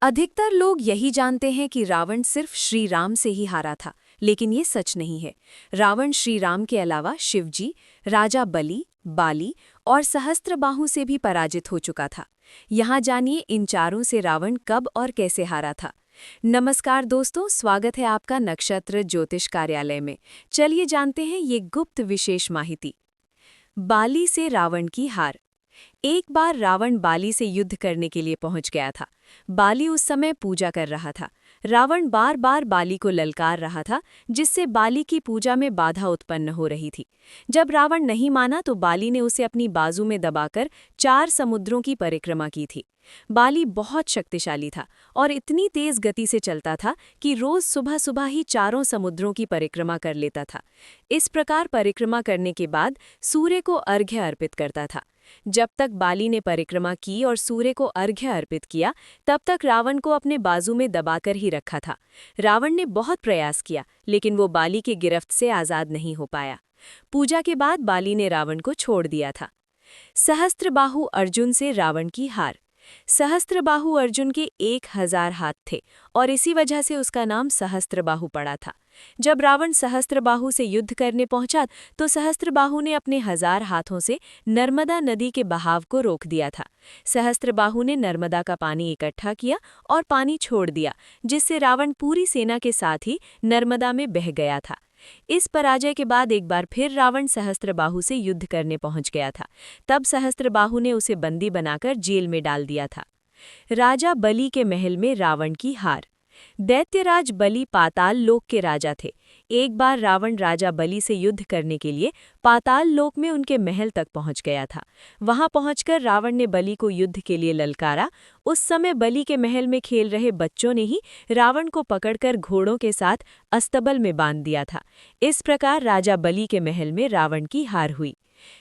अधिकतर लोग यही जानते हैं कि रावण सिर्फ श्री राम से ही हारा था, लेकिन ये सच नहीं है। रावण श्री राम के अलावा शिवजी, राजा बलि, बाली और सहस्त्रबाहु से भी पराजित हो चुका था। यहाँ जानिए इन चारों से रावण कब और कैसे हारा था। नमस्कार दोस्तों, स्वागत है आपका नक्षत्र ज्योतिष कार्यालय में। चलिए जानते हैं ये गुप्त विशेष माहिती। बाली से रावण की हार। एक बार रावण बाली से युद्ध करने के लिए पहुंच गया था। बाली उस समय पूजा कर रहा था। रावण बार बार बाली को ललकार रहा था, जिससे बाली की पूजा में बाधा उत्पन्न हो रही थी। जब रावण नहीं माना तो बाली ने उसे अपनी बाजू में दबाकर 4 समुद्रों की परिक्रमा की थी। बाली बहुत शक्तिशाली था और इतनी तेज गति से चलता था कि रोज सुबह सुबह ही चारों समुद्रों की परिक्रमा कर लेता था। इस प्रकार परिक्रमा करने के बाद सूर्य को अर्घ्य अर्पित करता था। जब तक बाली ने परिक्रमा की और सूर्य को अर्घ्य अर्पित किया, तब तक रावण को अपने बाजू में दबाकर ही रखा था। रावण ने बहुत प्रयास किया, लेकिन वो बाली की गिरफ्त से आज़ाद नहीं हो पाया। पूजा के बाद बाली ने रावण को छोड़ दिया था। सहस्त्रबाहु अर्जुन से रावण की हार। सहस्त्रबाहु अर्जुन के 1000 हाथ थे और इसी वजह से उसका नाम सहस्त्रबाहु पड़ा था। जब रावण सहस्त्रबाहु से युद्ध करने पहुंचा तो सहस्त्रबाहु ने अपने 1000 हाथों से नर्मदा नदी के बहाव को रोक दिया था। सहस्त्रबाहु ने नर्मदा का पानी इकट्ठा किया और पानी छोड़ दिया, जिससे रावण पूरी सेना के साथ ही नर्मदा में बह गया था। इस पराजय के बाद एक बार फिर रावण सहस्त्रबाहु से युद्ध करने पहुंच गया था। तब सहस्त्रबाहु ने उसे बंदी बनाकर जेल में डाल दिया था। राजा बलि के महल में रावण की हार। दैत्यराज बलि पाताल लोक के राजा थे। एक बार रावण राजा बलि से युद्ध करने के लिए पाताल लोक में उनके महल तक पहुंच गया था। वहां पहुंचकर रावण ने बलि को युद्ध के लिए ललकारा। उस समय बलि के महल में खेल रहे बच्चों ने ही रावण को पकड़कर घोड़ों के साथ अस्तबल में बांध दिया था। इस प्रकार राजा बलि के महल में रावण की हार हुई।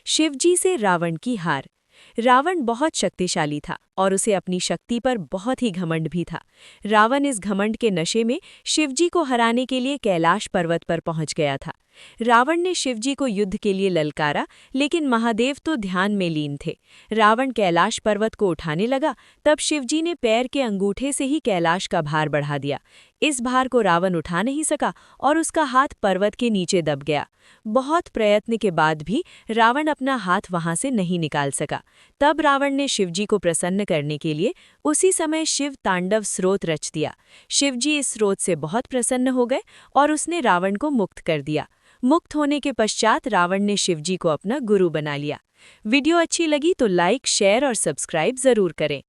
शिवजी से रावण की हार। रावण बहुत शक्तिशाली था और उसे अपनी शक्ति पर बहुत ही घमंड भी था। रावण इस घमंड के नशे में शिवजी को हराने के लिए कैलाश पर्वत पर पहुंच गया था। रावण ने शिवजी को युद्ध के लिए ललकारा, लेकिन महादेव तो ध्यान में लीन थे। रावण कैलाश पर्वत को उठाने लगा, तब शिवजी ने पैर के अंगूठे से ही कैलाश का भार बढ़ा दिया। इस भार को रावण उठा नहीं सका और उसका हाथ पर्वत के नीचे दब गया। बहुत प्रयत्न के बाद भी रावण अपना हाथ वहां से नहीं निकाल सका। तब रावण ने शिवजी को प्रसन्न करने के लिए उसी समय शिव तांडव स्रोत रच दिया। शिवजी इस स्रोत से बहुत प्रसन्न हो गए और उसने रावण को मुक्त कर दिया। मुक्त होने के पश्चात रावण ने शिवजी को अपना गुरु बना लिया। वीडियो अच्छी लगी तो लाइक, शेयर और सब्सक्राइब जरूर करें।